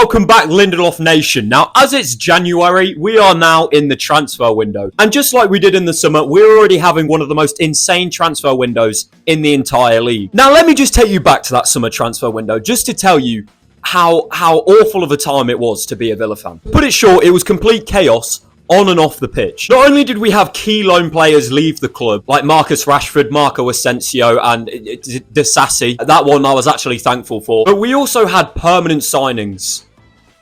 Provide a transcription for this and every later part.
welcome back Lindelof Nation. Now, as it's January, we are now in the transfer window. And just like we did in the summer, we're already having one of the most insane transfer windows in the entire league. Now, let me just take you back to that summer transfer window, just to tell you how awful of a time it was to be a Villa fan. Put it short, it was complete chaos on and off the pitch. Not only did we have key loan players leave the club, like Marcus Rashford, Marco Asensio, and Disassi, that one I was actually thankful for, but we also had permanent signings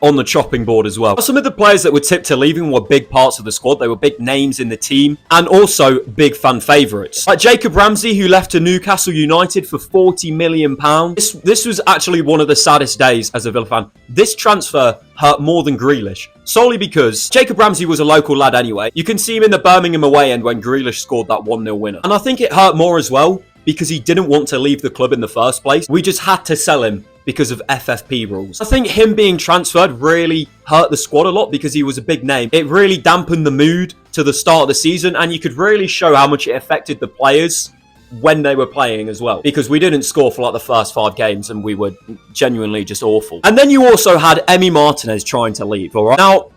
on the chopping board as well. Some of the players that were tipped to leaving were big parts of the squad. They were big names in the team and also big fan favourites. Like Jacob Ramsey, who left to Newcastle United for £40 million. This was actually one of the saddest days as a Villa fan. This transfer hurt more than Grealish, solely because Jacob Ramsey was a local lad anyway. You can see him in the Birmingham away end when Grealish scored that 1-0 winner. And I think it hurt more as well because he didn't want to leave the club in the first place. We just had to sell him because of FFP rules. I think him being transferred really hurt the squad a lot because he was a big name. It really dampened the mood to the start of the season, and you could really show how much it affected the players when they were playing as well, because we didn't score for like the first 5 games and we were genuinely just awful. And then you also had Emi Martinez trying to leave, all right? Now,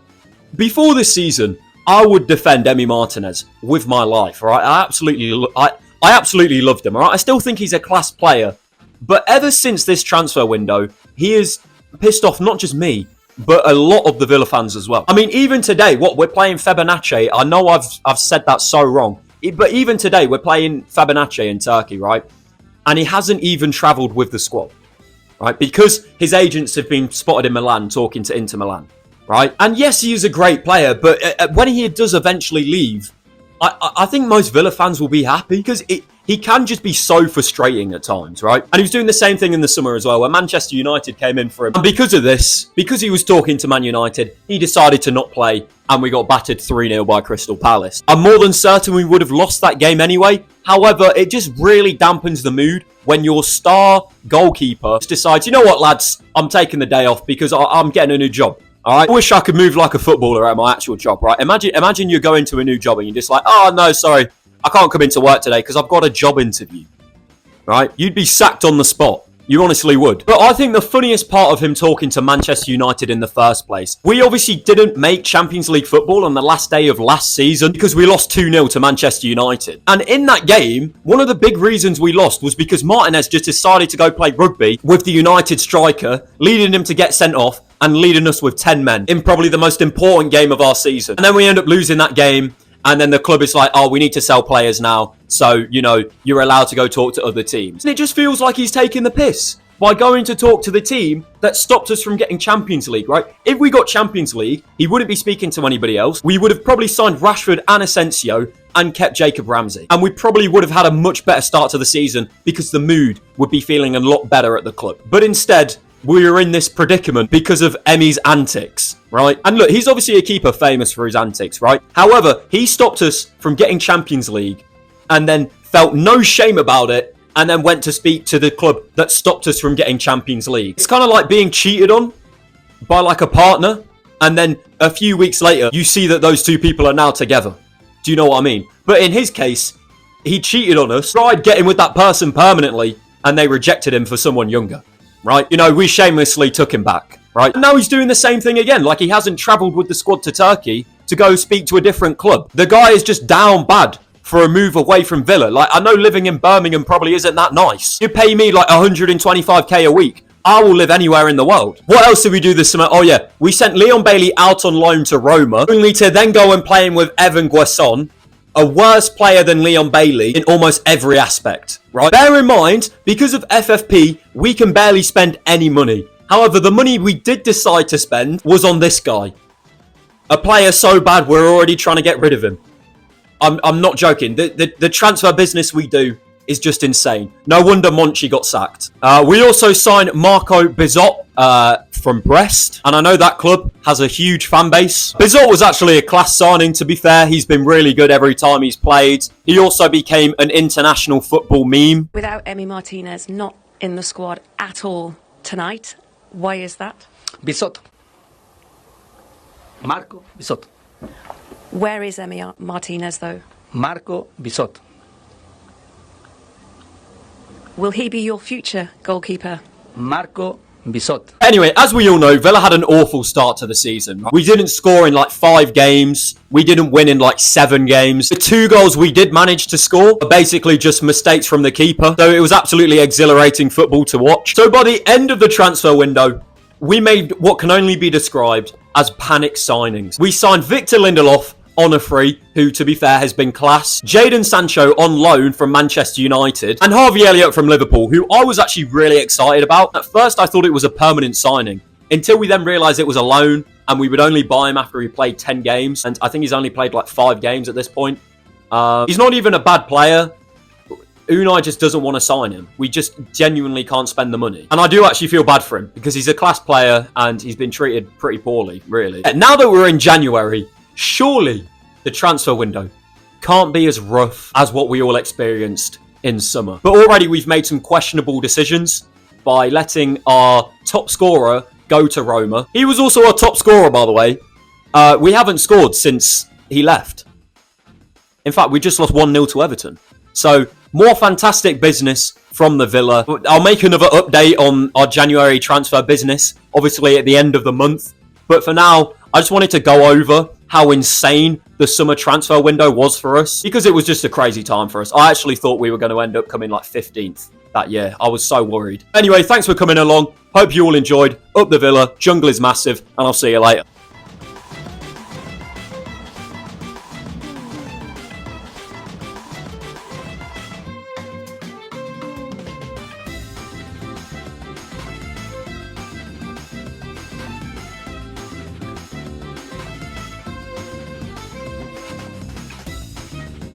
before this season, I would defend Emi Martinez with my life, all right? I absolutely loved him, all right? I still think he's a class player. But ever since this transfer window, he has pissed off not just me, but a lot of the Villa fans as well. I mean, even today, we're playing Fenerbahce. I know I've said that so wrong. But even today, we're playing Fenerbahce in Turkey, right? And he hasn't even travelled with the squad, right? Because his agents have been spotted in Milan talking to Inter Milan, right? And yes, he is a great player, but when he does eventually leave, I think most Villa fans will be happy because he can just be so frustrating at times, right? And he was doing the same thing in the summer as well, where Manchester United came in for him. And because of this, because he was talking to Man United, he decided to not play, and we got battered 3-0 by Crystal Palace. I'm more than certain we would have lost that game anyway. However, it just really dampens the mood when your star goalkeeper decides, you know what, lads, I'm taking the day off because I'm getting a new job. All right. I wish I could move like a footballer at my actual job, right? Imagine you're going to a new job and you're just like, oh, no, sorry, I can't come into work today because I've got a job interview, right? You'd be sacked on the spot. You honestly would. But I think the funniest part of him talking to Manchester United in the first place, we obviously didn't make Champions League football on the last day of last season because we lost 2-0 to Manchester United. And in that game, one of the big reasons we lost was because Martinez just decided to go play rugby with the United striker, leading him to get sent off and leading us with 10 men in probably the most important game of our season. And then we end up losing that game. And then the club is like, oh, we need to sell players now. So, you know, you're allowed to go talk to other teams. And it just feels like he's taking the piss by going to talk to the team that stopped us from getting Champions League, right? If we got Champions League, he wouldn't be speaking to anybody else. We would have probably signed Rashford and Asensio and kept Jacob Ramsey. And we probably would have had a much better start to the season because the mood would be feeling a lot better at the club. But instead, we are in this predicament because of Emi's antics, right? And look, he's obviously a keeper famous for his antics, right? However, he stopped us from getting Champions League and then felt no shame about it and then went to speak to the club that stopped us from getting Champions League. It's kind of like being cheated on by like a partner, and then a few weeks later, you see that those two people are now together. Do you know what I mean? But in his case, he cheated on us, tried getting with that person permanently, and they rejected him for someone younger. Right? You know, we shamelessly took him back, right? And now he's doing the same thing again. Like, he hasn't travelled with the squad to Turkey to go speak to a different club. The guy is just down bad for a move away from Villa. Like, I know living in Birmingham probably isn't that nice. You pay me like 125k a week. I will live anywhere in the world. What else did we do this summer? Oh yeah, we sent Leon Bailey out on loan to Roma, only to then go and play him with Evan Guesson, a worse player than Leon Bailey in almost every aspect, right? Bear in mind, because of FFP, we can barely spend any money. However, the money we did decide to spend was on this guy. A player so bad, we're already trying to get rid of him. I'm not joking. The transfer business we do is just insane. No wonder Monchi got sacked. We also signed Marco Bizot from Brest, and I know that club has a huge fan base. Bizot was actually a class signing, to be fair. He's been really good every time he's played. He also became an international football meme. Without Emi Martinez not in the squad at all tonight, why is that? Bizot. Marco Bizot. Where is Emi Martinez, though? Marco Bizot. Will he be your future goalkeeper? Marco Bisot. Anyway, as we all know, Villa had an awful start to the season. We didn't score in like 5 games. We didn't win in like 7 games. The 2 goals we did manage to score are basically just mistakes from the keeper. So it was absolutely exhilarating football to watch. So by the end of the transfer window, we made what can only be described as panic signings. We signed Victor Lindelof on a free, who, to be fair, has been class. Jadon Sancho on loan from Manchester United. And Harvey Elliott from Liverpool, who I was actually really excited about. At first, I thought it was a permanent signing, until we then realised it was a loan, and we would only buy him after he played 10 games. And I think he's only played like 5 games at this point. He's not even a bad player. Unai just doesn't want to sign him. We just genuinely can't spend the money. And I do actually feel bad for him, because he's a class player, and he's been treated pretty poorly, really. And now that we're in January, surely the transfer window can't be as rough as what we all experienced in summer. But already we've made some questionable decisions by letting our top scorer go to Roma. He was also our top scorer, by the way. We haven't scored since he left. In fact, we just lost 1-0 to Everton. So, more fantastic business from the Villa. I'll make another update on our January transfer business, obviously at the end of the month. But for now, I just wanted to go over how insane the summer transfer window was for us, because it was just a crazy time for us. I actually thought we were going to end up coming like 15th that year. I was so worried. Anyway, thanks for coming along. Hope you all enjoyed. Up the Villa. Jungle is massive. And I'll see you later.